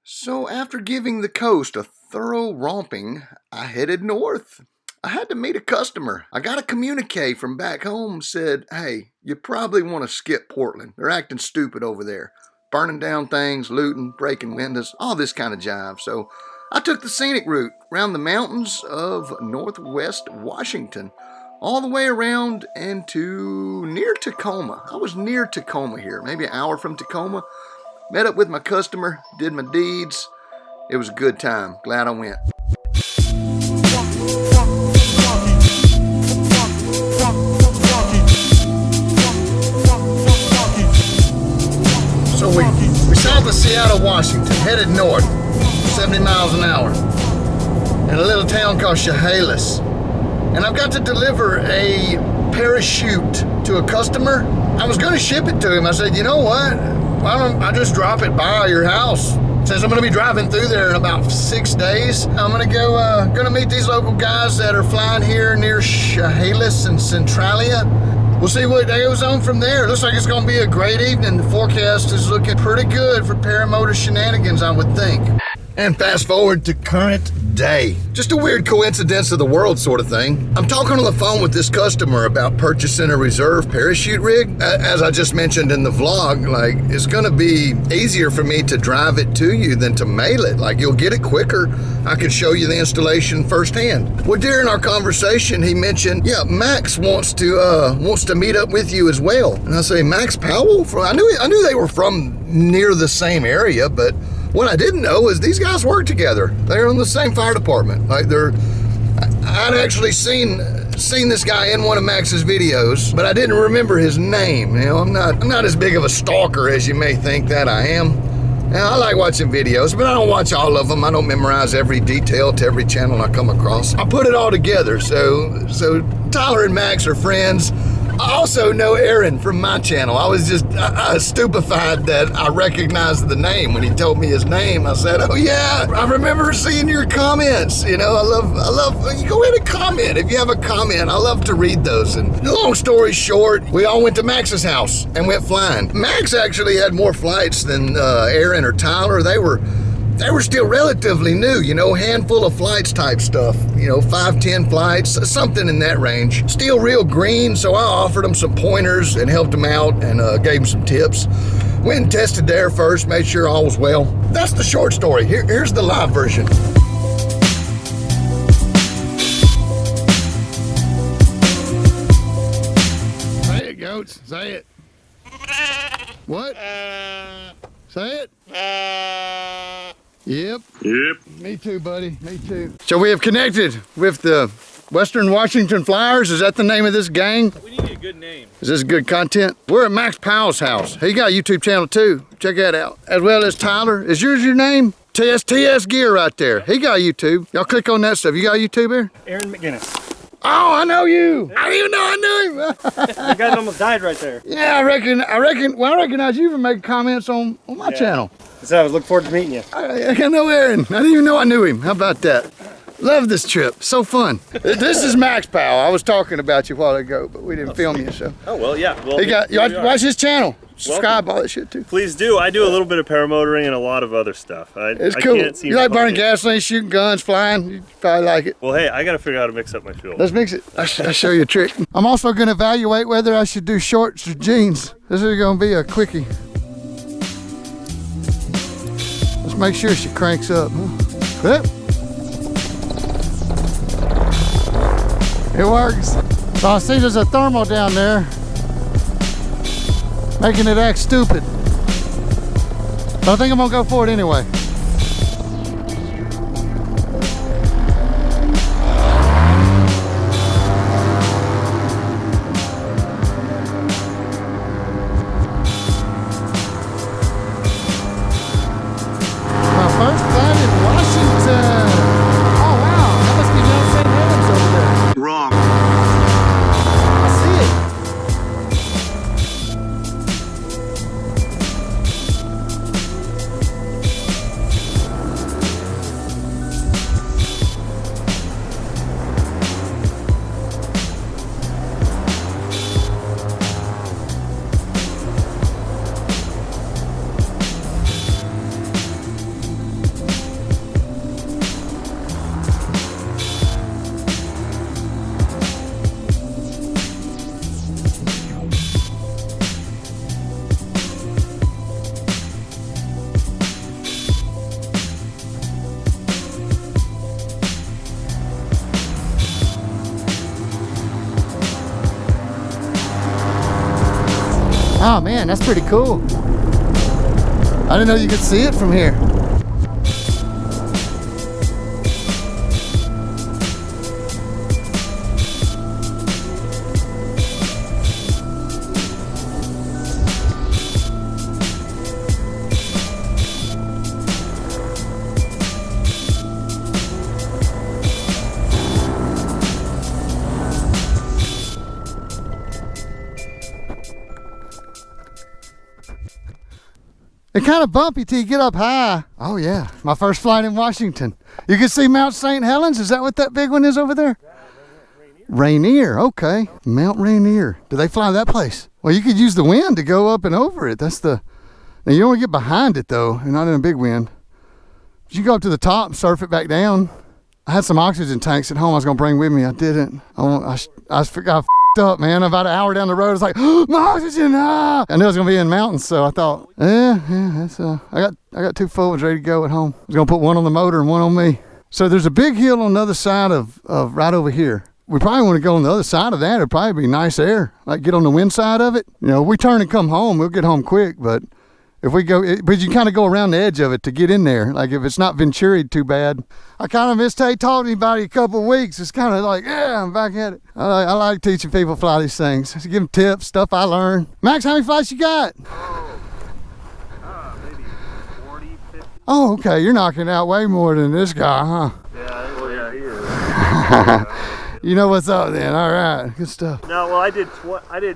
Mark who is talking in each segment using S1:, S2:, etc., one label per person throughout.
S1: So after giving the coast a thorough romping, I headed north. I had to meet a customer. I got a communique from back home, said, hey, you probably want to skip Portland. They're acting stupid over there. Burning down things, looting, breaking windows, all this kind of jive. So I took the scenic route around the mountains of northwest Washington, all the way around and to near Tacoma. I was near Tacoma here, maybe an hour from Tacoma. Met up with my customer, did my deeds. It was a good time. Glad I went. So we south of Seattle, Washington, headed north, 70 miles an hour, in a little town called Chehalis. And I've got to deliver a parachute to a customer. I was going to ship it to him. I said, you know what? Why don't I just drop it by your house? Since I'm going to be driving through there in about 6 days, I'm going to meet these local guys that are flying here near Chehalis and Centralia. We'll see what goes on from there. Looks like it's going to be a great evening. The forecast is looking pretty good for paramotor shenanigans, I would think. And fast forward to current day. Just a weird coincidence of the world sort of thing. I'm talking on the phone with this customer about purchasing a reserve parachute rig. As I just mentioned in the vlog, like, it's gonna be easier for me to drive it to you than to mail it. Like, you'll get it quicker. I can show you the installation firsthand. Well, during our conversation, he mentioned, yeah, Max wants to meet up with you as well. And I say, Max Powell? I knew they were from near the same area, but what I didn't know is these guys work together. They're in the same fire department. Like, I'd actually seen this guy in one of Max's videos, but I didn't remember his name. You know, I'm not as big of a stalker as you may think that I am. Now, I like watching videos, but I don't watch all of them. I don't memorize every detail to every channel I come across. I put it all together. So Tyler and Max are friends. I also know Aaron from my channel. I was just stupefied that I recognized the name. When he told me his name, I said, oh yeah, I remember seeing your comments. You know, I love, you go in and comment. If you have a comment, I love to read those. And long story short, we all went to Max's house and went flying. Max actually had more flights than Aaron or Tyler. They were still relatively new, you know, handful of flights type stuff, you know, 5-10 flights, something in that range. Still real green, so I offered them some pointers and helped them out and gave them some tips. Went and tested there first, made sure all was well. That's the short story. Here's the live version. Say it, goats, say it. What? Say it. Yep. Me too, buddy. Me too. So we have connected with the Western Washington Flyers. Is that the name of this gang?
S2: We need a good name.
S1: Is this good content? We're at Max Powell's house. He got a YouTube channel too. Check that out. As well as Tyler. Is yours your name? TS Gear right there. He got YouTube. Y'all click on that stuff. You got YouTube here?
S2: Aaron McGinnis.
S1: Oh, I know you. I didn't even know I knew him.
S2: The guy almost died right there.
S1: Yeah, I recognize you from making comments on my channel.
S2: So I was looking forward to meeting you.
S1: I know Aaron. I didn't even know I knew him. How about that? Love this trip. So fun. This is Max Powell. I was talking about you a while ago, but we didn't film you, so.
S2: Oh, well, yeah. Well,
S1: watch his channel. Subscribe, all that shit too.
S2: Please do. I do a little bit of paramotoring and a lot of other stuff.
S1: It's cool. You like burning gasoline, shooting guns, flying? You probably like it.
S2: Well, hey, I got to figure out how to mix up my fuel.
S1: Let's mix it. I'll show you a trick. I'm also going to evaluate whether I should do shorts or jeans. This is going to be a quickie. Let's make sure she cranks up. Huh? It works. So I see there's a thermal down there, making it act stupid. But I think I'm gonna go for it anyway. My first flight in Washington. Oh wow, that must be down St. Helens over there.
S3: Wrong.
S1: I see it. Oh man, that's pretty cool. I didn't know you could see it from here. It's kind of bumpy till you get up high. Oh yeah, my first flight in Washington. You can see Mount St. Helens. Is that what that big one is over there? Rainier, okay. Mount Rainier. Do they fly that place? Well, you could use the wind to go up and over it. That's the, now you don't want to get behind it though, and not in a big wind. But you go up to the top and surf it back down. I had some oxygen tanks at home I was gonna bring with me. I didn't. I forgot. Up, man. About an hour down the road, it's like, oh, my oxygen, ah! I knew it was gonna be in mountains, so I thought, that's I got 2 full ones ready to go at home. I was gonna put one on the motor and one on me. So there's a big hill on the other side of right over here. We probably want to go on the other side of that. It'd probably be nice air, like get on the wind side of it. You know, if we turn and come home, we'll get home quick, but if we go, but you kind of go around the edge of it to get in there. Like if it's not venturied too bad. I kind of missed taught anybody a couple of weeks. It's kind of like, yeah, I'm back at it. I like teaching people fly these things. Just give them tips, stuff I learned. Max, how many flights you got?
S2: Maybe 40, 50.
S1: Oh, okay. You're knocking out way more than this guy, huh?
S2: Yeah, well, yeah, he is.
S1: You know what's up then. All right, good stuff.
S2: No, well, I did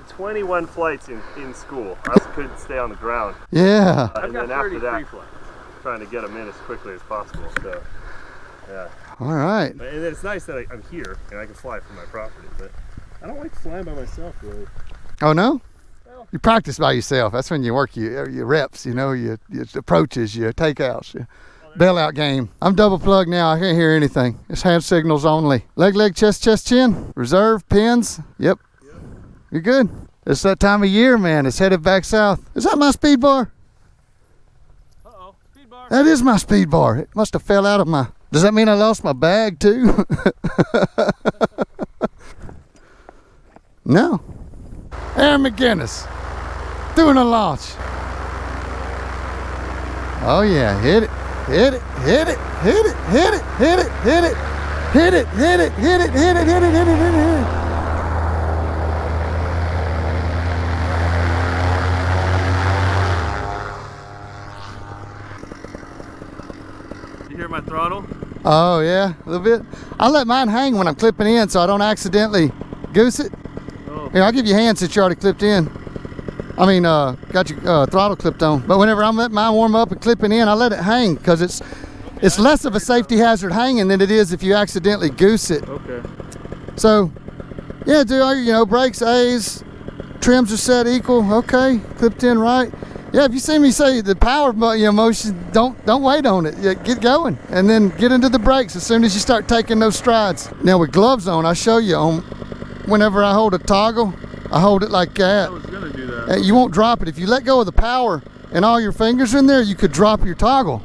S2: 21 flights in school. I just couldn't stay on the ground.
S1: Yeah.
S2: And then after that, trying to get them in as quickly as possible. So, yeah.
S1: All right.
S2: And then it's nice that I'm here and I can fly from my property, but I don't like flying by myself really.
S1: Oh no?
S2: Well,
S1: You practice by yourself. That's when you work your reps. You know, your approaches, your takeouts. Bailout game. I'm double plugged now. I can't hear anything. It's hand signals only. Leg, chest, chin. Reserve, pins. Yep. You're good. It's that time of year, man. It's headed back south. Is that my speed bar?
S2: uh-oh, speed bar.
S1: That is my speed bar. It must have fell out of my... Does that mean I lost my bag too? No. Aaron McGinnis. Doing a launch. Oh yeah, hit it. Hit it, hit it, hit it, hit it, hit it, hit it, hit it, hit it, hit it, hit it, hit it, hit it, hit it.
S2: You hear my throttle?
S1: Oh yeah, a little bit. I let mine hang when I'm clipping in so I don't accidentally goose it.
S2: Oh.
S1: Here, I'll give you a hand since you already clipped in. I mean, got your throttle clipped on. But whenever I'm letting mine warm up and clipping in, I let it hang because it's less of a safety hazard hanging than it is if you accidentally goose it.
S2: Okay.
S1: So, yeah, do all your, brakes, A's, trims are set equal. Okay, clipped in right. Yeah, if you see me say the power motion, don't wait on it. Yeah, get going and then get into the brakes as soon as you start taking those strides. Now with gloves on, I show you on whenever I hold a toggle, I hold it like that.
S2: I was gonna do that.
S1: You won't drop it. If you let go of the power and all your fingers in there, you could drop your toggle.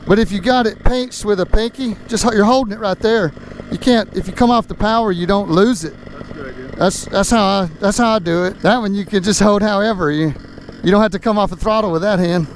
S1: But if you got it pinched with a pinky, you're holding it right there. You can't. If you come off the power, you don't lose it.
S2: That's a good idea.
S1: That's how I do it. That one you can just hold however. You don't have to come off the throttle with that hand.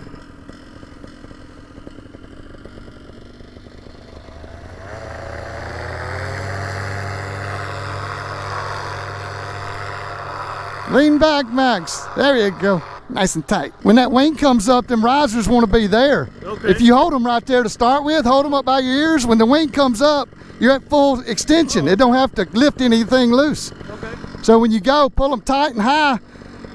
S1: Lean back, Max. There you go. Nice and tight. When that wing comes up, them risers want to be there.
S2: Okay.
S1: If you hold them right there to start with, hold them up by your ears. When the wing comes up, you're at full extension. It don't have to lift anything loose.
S2: Okay.
S1: So when you go, pull them tight and high,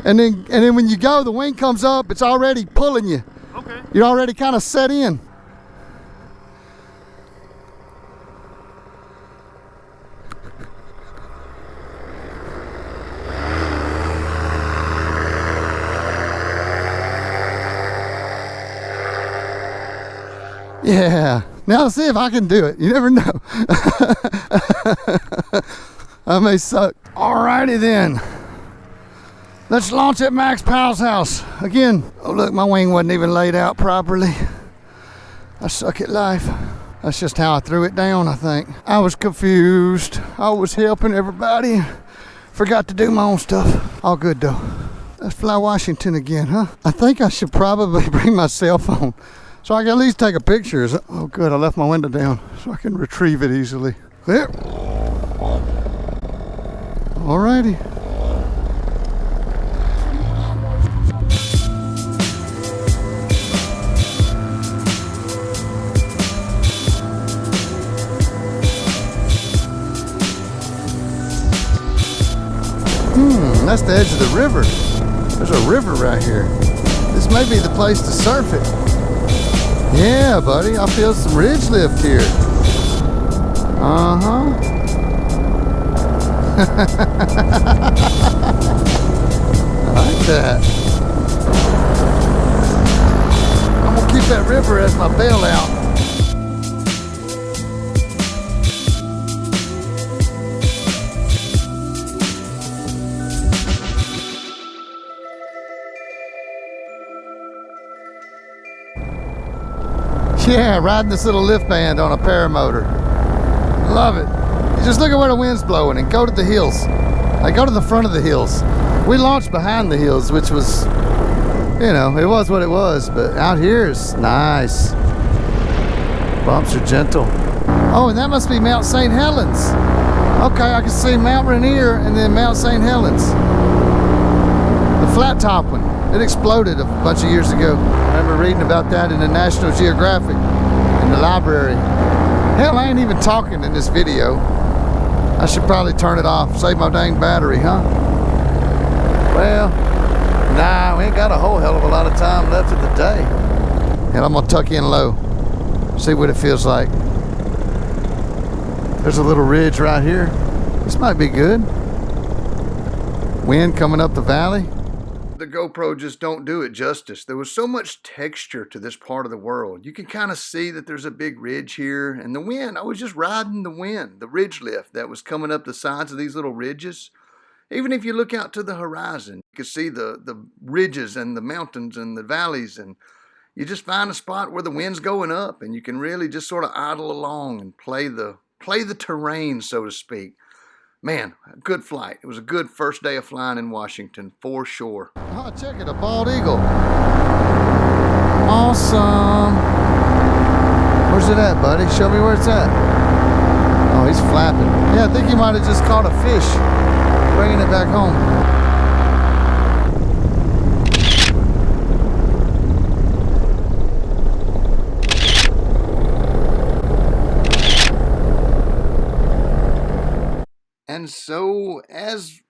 S1: and then when you go, the wing comes up. It's already pulling you.
S2: Okay.
S1: You're already kind of set in. Yeah. Now let's see if I can do it. You never know. I may suck. Alrighty then. Let's launch at Max Powell's house. Again, oh look, my wing wasn't even laid out properly. I suck at life. That's just how I threw it down, I think. I was confused. I was helping everybody. Forgot to do my own stuff. All good though. Let's fly Washington again, huh? I think I should probably bring my cell phone so I can at least take a picture. Oh, good. I left my window down so I can retrieve it easily. There. Alrighty. That's the edge of the river. There's a river right here. This may be the place to surf it. Yeah, buddy, I feel some ridge lift here. Uh-huh. I like that. I'm gonna keep that river as my bailout. Yeah, riding this little lift band on a paramotor. Love it. You just look at where the wind's blowing and go to the hills. Like, go to the front of the hills. We launched behind the hills, which was, you know, it was what it was. But out here is nice. Bumps are gentle. Oh, and that must be Mount St. Helens. Okay, I can see Mount Rainier and then Mount St. Helens. The flat top one. It exploded a bunch of years ago. I remember reading about that in the National Geographic in the library. Hell, I ain't even talking in this video. I should probably turn it off, save my dang battery, huh? Well, nah, we ain't got a whole hell of a lot of time left of the day. And I'm gonna tuck in low, see what it feels like. There's a little ridge right here. This might be good. Wind coming up the valley. The GoPro just don't do it justice. There was so much texture to this part of the world. You can kind of see that there's a big ridge here, and the wind, I was just riding the wind, the ridge lift that was coming up the sides of these little ridges. Even if you look out to the horizon, you can see the ridges and the mountains and the valleys, and you just find a spot where the wind's going up, and you can really just sort of idle along and play the terrain, so to speak. Man, a good flight. It was a good first day of flying in Washington, for sure. Oh, check it, a bald eagle. Awesome. Where's it at, buddy? Show me where it's at. Oh, he's flapping. Yeah, I think he might have just caught a fish, bringing it back home. And so, as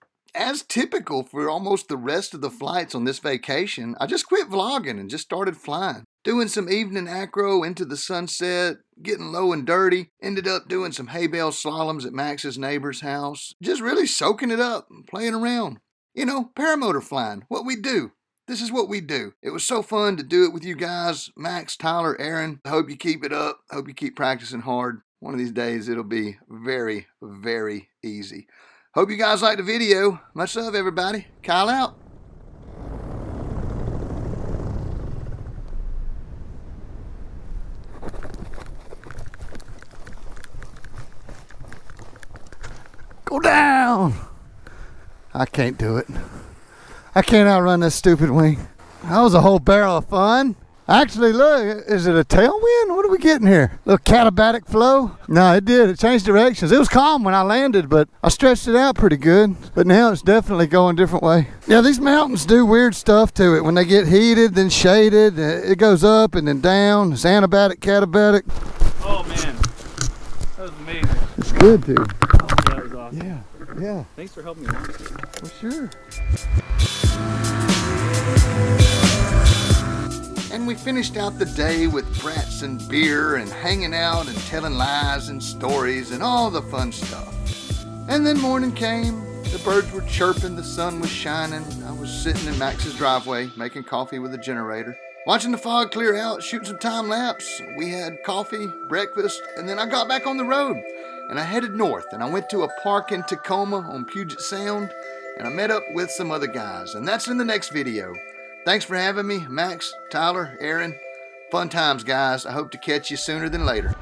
S1: typical for almost the rest of the flights on this vacation, I just quit vlogging and just started flying. Doing some evening acro into the sunset, getting low and dirty. Ended up doing some hay bale slaloms at Max's neighbor's house. Just really soaking it up and playing around. You know, paramotor flying, what we do. This is what we do. It was so fun to do it with you guys, Max, Tyler, Aaron. I hope you keep it up. I hope you keep practicing hard. One of these days, it'll be very, very easy. Hope you guys liked the video. Much love, everybody. Kyle out. Go down. I can't do it. I can't outrun this stupid wing. That was a whole barrel of fun. Actually, look, is it a tailwind? What are we getting here? A little katabatic flow? No, it did. It changed directions. It was calm when I landed, but I stretched it out pretty good. But now it's definitely going a different way. Yeah, these mountains do weird stuff to it. When they get heated, then shaded, it goes up and then down. It's anabatic, katabatic.
S2: Oh, man. That was amazing.
S1: It's good, dude.
S2: Oh, that was awesome.
S1: Yeah, yeah.
S2: Thanks for helping me launch it.
S1: For sure. And we finished out the day with brats and beer and hanging out and telling lies and stories and all the fun stuff. And then morning came, the birds were chirping, the sun was shining. I was sitting in Max's driveway making coffee with a generator, watching the fog clear out, shooting some time lapse. We had coffee, breakfast, and then I got back on the road and I headed north and I went to a park in Tacoma on Puget Sound and I met up with some other guys, and that's in the next video. Thanks for having me, Max, Tyler, Aaron. Fun times, guys. I hope to catch you sooner than later.